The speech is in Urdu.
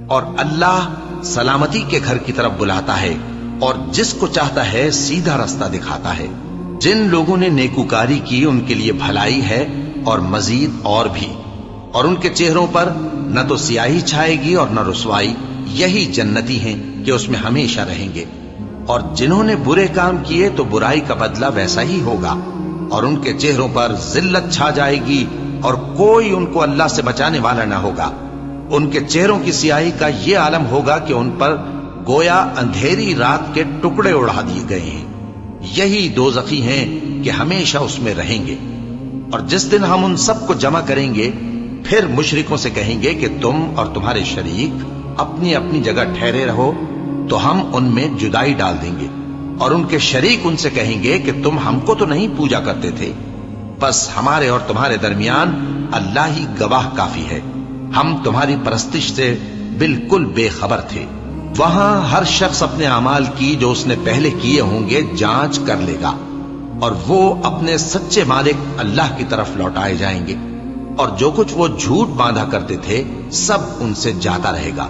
اور اللہ سلامتی کے گھر کی طرف بلاتا ہے اور جس کو چاہتا ہے سیدھا راستہ دکھاتا ہے۔ جن لوگوں نے نیکوکاری کی ان کے لیے بھلائی ہے اور مزید اور بھی، اور ان کے چہروں پر نہ تو سیاہی چھائے گی اور نہ رسوائی، یہی جنتی ہیں کہ اس میں ہمیشہ رہیں گے۔ اور جنہوں نے برے کام کیے تو برائی کا بدلہ ویسا ہی ہوگا، اور ان کے چہروں پر ذلت چھا جائے گی اور کوئی ان کو اللہ سے بچانے والا نہ ہوگا۔ ان کے چہروں کی سیاہی کا یہ عالم ہوگا کہ ان پر گویا اندھیری رات کے ٹکڑے اڑا دیے گئے ہیں۔ یہی دوزخی ہیں کہ ہمیشہ اس میں رہیں گے۔ اور جس دن ہم ان سب کو جمع کریں گے، پھر مشرکوں سے کہیں گے کہ تم اور تمہارے شریک اپنی اپنی جگہ ٹھہرے رہو تو ہم ان میں جدائی ڈال دیں گے۔ اور ان کے شریک ان سے کہیں گے کہ تم ہم کو تو نہیں پوجا کرتے تھے، بس ہمارے اور تمہارے درمیان اللہ ہی گواہ کافی ہے، ہم تمہاری پرستش سے بالکل بے خبر تھے۔ وہاں ہر شخص اپنے اعمال کی جو اس نے پہلے کیے ہوں گے جانچ کر لے گا، اور وہ اپنے سچے مالک اللہ کی طرف لوٹائے جائیں گے، اور جو کچھ وہ جھوٹ باندھا کرتے تھے سب ان سے جاتا رہے گا۔